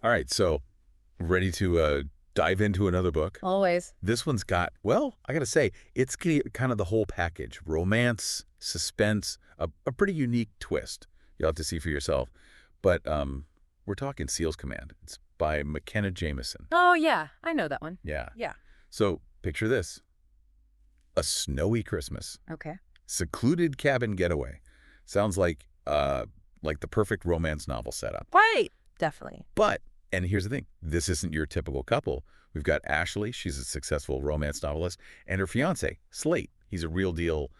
All right, so ready to dive into another book? Always. This one's got, well, I gotta say, it's kind of the whole package. Romance, suspense, a pretty unique twist. You'll have to see for yourself. But we're talking SEALs Command. It's by Makenna Jameison. Oh, yeah. I know that one. Yeah. Yeah. So picture this. A snowy Christmas. Okay. Secluded cabin getaway. Sounds like the perfect romance novel setup. Right. Definitely. But, and here's the thing, this isn't your typical couple. We've got Ashleigh, she's a successful romance novelist, and her fiancé, Slate. He's a real deal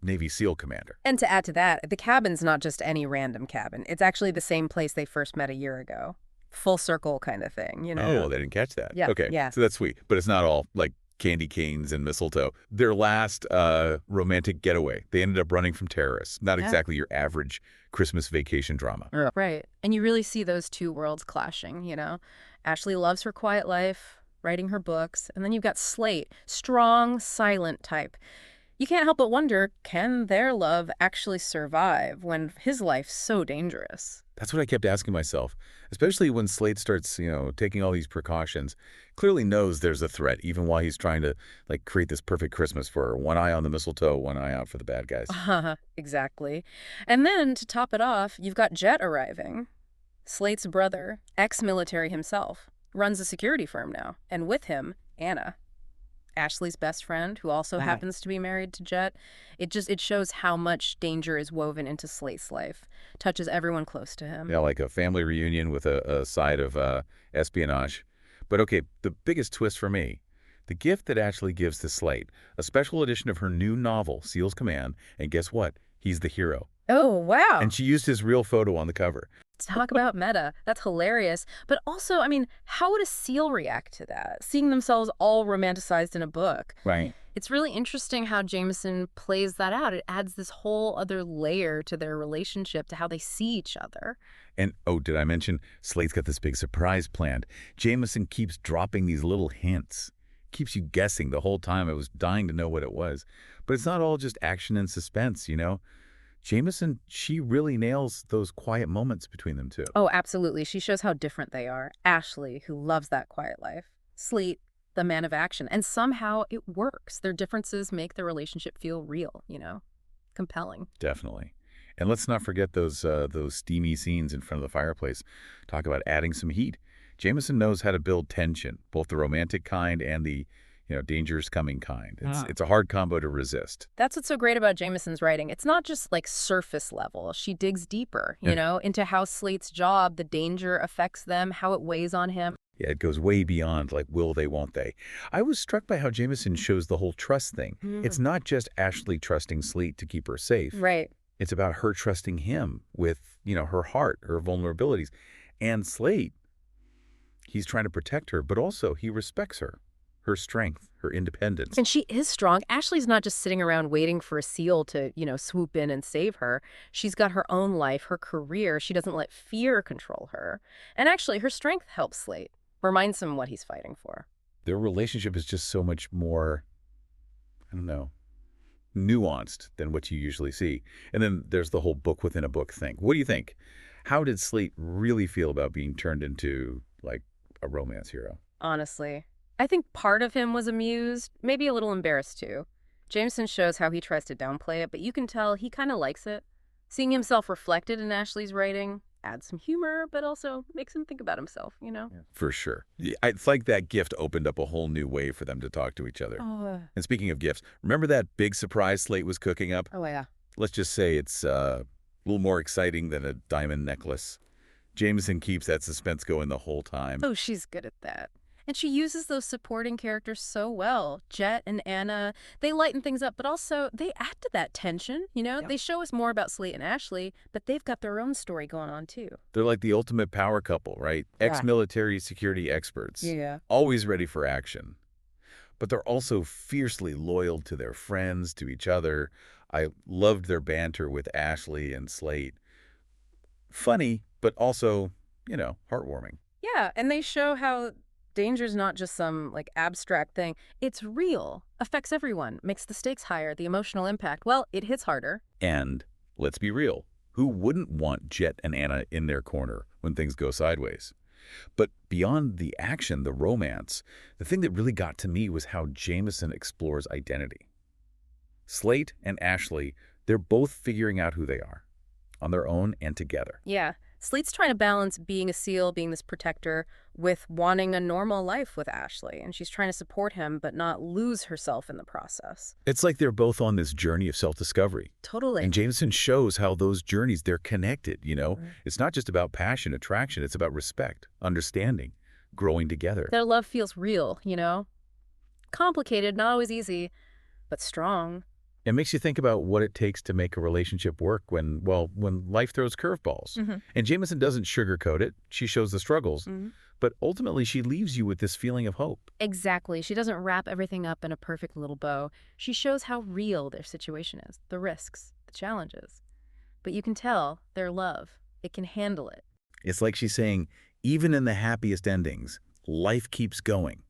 Navy SEAL commander. And to add to that, the cabin's not just any random cabin. It's actually the same place they first met a year ago. Full circle kind of thing, you know? Oh, they didn't catch that. Yeah. Okay, Yeah. so that's sweet. But it's not all like candy canes and mistletoe. Their last romantic getaway, they ended up running from terrorists. Not Yeah. exactly your average Christmas vacation drama. Yeah. Right. And you really see those two worlds clashing, you know? Ashley loves her quiet life, writing her books, and then you've got Slate, strong, silent type. You can't help but wonder, can their love actually survive when his life's so dangerous? That's what I kept asking myself, especially when Slade starts, taking all these precautions. Clearly knows there's a threat, even while he's trying to, like, create this perfect Christmas for her. One eye on the mistletoe, one eye out for the bad guys. Exactly. And then, to top it off, you've got Jett arriving. Slate's brother, ex-military himself, runs a security firm now. And with him, Anna, Ashley's best friend, who also happens to be married to Jett. It shows how much danger is woven into Slate's life. Touches everyone close to him. Yeah, like a family reunion with a side of espionage. But okay, the biggest twist for me, the gift that Ashley gives to Slate, a special edition of her new novel, SEALs Command, and guess what? He's the hero. Oh, wow. And she used his real photo on the cover. Talk about meta. That's hilarious. But also, I mean, how would a SEAL react to that? Seeing themselves all romanticized in a book. Right. It's really interesting how Jameison plays that out. It adds this whole other layer to their relationship, to how they see each other. And, oh, did I mention, Slate's got this big surprise planned. Jameison keeps dropping these little hints. Keeps you guessing the whole time. I was dying to know what it was. But it's not all just action and suspense, you know? Jameison, she really nails those quiet moments between them, too. Oh, absolutely. She shows how different they are. Ashley, who loves that quiet life. Slate, the man of action. And somehow it works. Their differences make their relationship feel real, you know? Compelling. Definitely. And let's not forget those steamy scenes in front of the fireplace. Talk about adding some heat. Jameison knows how to build tension, both the romantic kind and the dangers coming kind. It's a hard combo to resist. That's what's so great about Jameson's writing. It's not just like surface level. She digs deeper, you know, into how Slate's job, the danger affects them, how it weighs on him. Yeah, it goes way beyond, like, will they, won't they? I was struck by how Jameison shows the whole trust thing. It's not just Ashley trusting Slate to keep her safe. Right. It's about her trusting him with, her heart, her vulnerabilities. And Slate, he's trying to protect her, but also he respects her strength, her independence. And she is strong. Ashley's not just sitting around waiting for a SEAL to, swoop in and save her. She's got her own life, her career. She doesn't let fear control her. And actually, her strength helps Slate, reminds him what he's fighting for. Their relationship is just so much more, I don't know, nuanced than what you usually see. And then there's the whole book within a book thing. What do you think? How did Slate really feel about being turned into, like, a romance hero? Honestly, I think part of him was amused, maybe a little embarrassed too. Jameson shows how he tries to downplay it, but you can tell he kind of likes it. Seeing himself reflected in Ashley's writing adds some humor, but also makes him think about himself, you know? Yeah, for sure. It's like that gift opened up a whole new way for them to talk to each other. And speaking of gifts, remember that big surprise Slate was cooking up? Oh, yeah. Let's just say it's a little more exciting than a diamond necklace. Jameson keeps that suspense going the whole time. Oh, she's good at that. And she uses those supporting characters so well. Jett and Anna, they lighten things up, but also they add to that tension, you know? Yep. They show us more about Slate and Ashley, but they've got their own story going on, too. They're like the ultimate power couple, right? Ex-military security experts. Yeah. Always ready for action. But they're also fiercely loyal to their friends, to each other. I loved their banter with Ashley and Slate. Funny, but also, heartwarming. Yeah, and they show how danger's not just some, like, abstract thing. It's real. Affects everyone. Makes the stakes higher. The emotional impact, well, it hits harder. And let's be real. Who wouldn't want Jett and Anna in their corner when things go sideways? But beyond the action, the romance, the thing that really got to me was how Jameison explores identity. Slate and Ashleigh, they're both figuring out who they are, on their own and together. Yeah. Slate's trying to balance being a SEAL, being this protector, with wanting a normal life with Ashleigh. And she's trying to support him, but not lose herself in the process. It's like they're both on this journey of self-discovery. Totally. And Jameison shows how those journeys, they're connected, you know? It's not just about passion, attraction. It's about respect, understanding, growing together. Their love feels real, you know? Complicated, not always easy, but strong. It makes you think about what it takes to make a relationship work when life throws curveballs. And Jameison doesn't sugarcoat it. She shows the struggles. But ultimately, she leaves you with this feeling of hope. Exactly. She doesn't wrap everything up in a perfect little bow. She shows how real their situation is, the risks, the challenges. But you can tell their love. It can handle it. It's like she's saying, even in the happiest endings, life keeps going.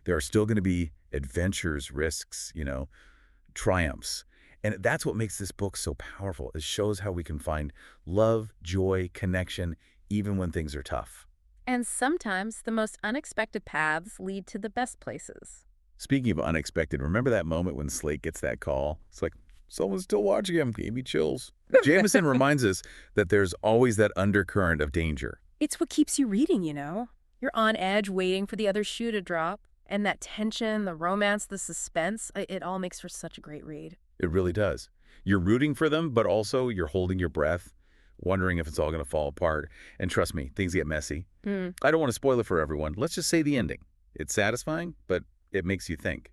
There are still going to be adventures, risks, you know, triumphs. And that's what makes this book so powerful. It shows how we can find love, joy, connection, even when things are tough. And sometimes the most unexpected paths lead to the best places. Speaking of unexpected, remember that moment when Slate gets that call? It's like, someone's still watching him. Gave me chills. Jameison reminds us that there's always that undercurrent of danger. It's what keeps you reading, you know? You're on edge waiting for the other shoe to drop. And that tension, the romance, the suspense, it all makes for such a great read. It really does. You're rooting for them, but also you're holding your breath, wondering if it's all going to fall apart. And trust me, things get messy. I don't want to spoil it for everyone. Let's just say the ending. It's satisfying, but it makes you think.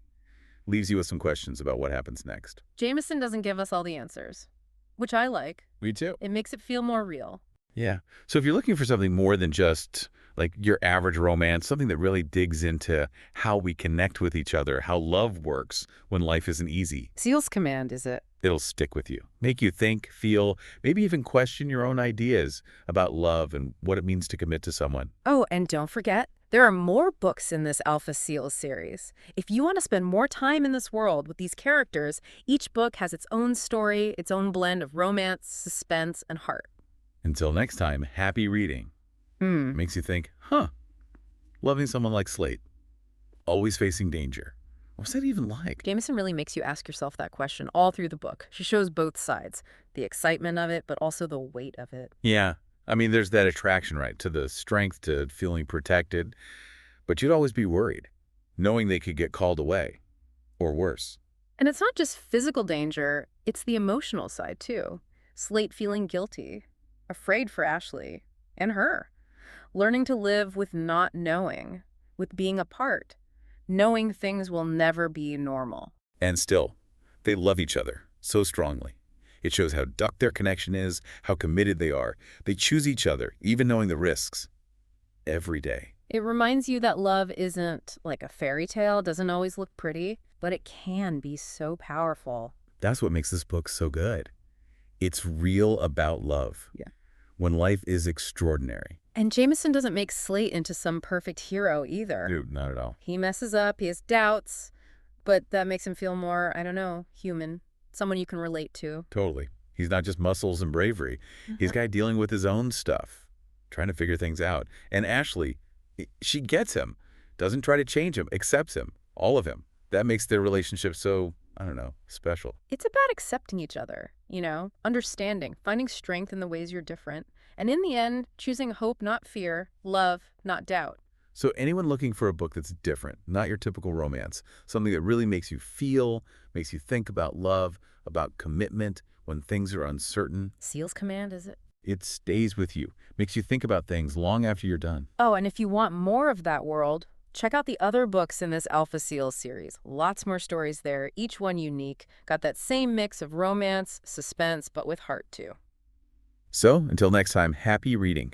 Leaves you with some questions about what happens next. Jameison doesn't give us all the answers, which I like. Me too. It makes it feel more real. Yeah. So if you're looking for something more than just like your average romance, something that really digs into how we connect with each other, how love works when life isn't easy. SEALs Command, is it? It'll stick with you, make you think, feel, maybe even question your own ideas about love and what it means to commit to someone. Oh, and don't forget, there are more books in this Alpha SEALs series. If you want to spend more time in this world with these characters, each book has its own story, its own blend of romance, suspense, and heart. Until next time, happy reading. Makes you think, loving someone like Slate, always facing danger. What's that even like? Jameison really makes you ask yourself that question all through the book. She shows both sides, the excitement of it, but also the weight of it. Yeah. I mean, there's that attraction, right, to the strength, to feeling protected. But you'd always be worried, knowing they could get called away, or worse. And it's not just physical danger, it's the emotional side, too. Slate feeling guilty, afraid for Ashleigh, and her. Learning to live with not knowing, with being apart, knowing things will never be normal. And still, they love each other so strongly. It shows how dark their connection is, how committed they are. They choose each other, even knowing the risks, every day. It reminds you that love isn't like a fairy tale, doesn't always look pretty, but it can be so powerful. That's what makes this book so good. It's real about love. Yeah. When life is extraordinary. And Jameison doesn't make Slate into some perfect hero either. Dude, not at all. He messes up, he has doubts, but that makes him feel more, I don't know, human. Someone you can relate to. Totally. He's not just muscles and bravery. He's a guy dealing with his own stuff, trying to figure things out. And Ashleigh, she gets him, doesn't try to change him, accepts him, all of him. That makes their relationship so, I don't know, special. It's about accepting each other, you know, understanding, finding strength in the ways you're different, and in the end, choosing hope, not fear, love, not doubt. So anyone looking for a book that's different, not your typical romance, something that really makes you feel, makes you think about love, about commitment when things are uncertain. SEALs Command, is it? It stays with you, makes you think about things long after you're done. Oh, and if you want more of that world, check out the other books in this Alpha SEALs series. Lots more stories there, each one unique. Got that same mix of romance, suspense, but with heart too. So, until next time, happy reading.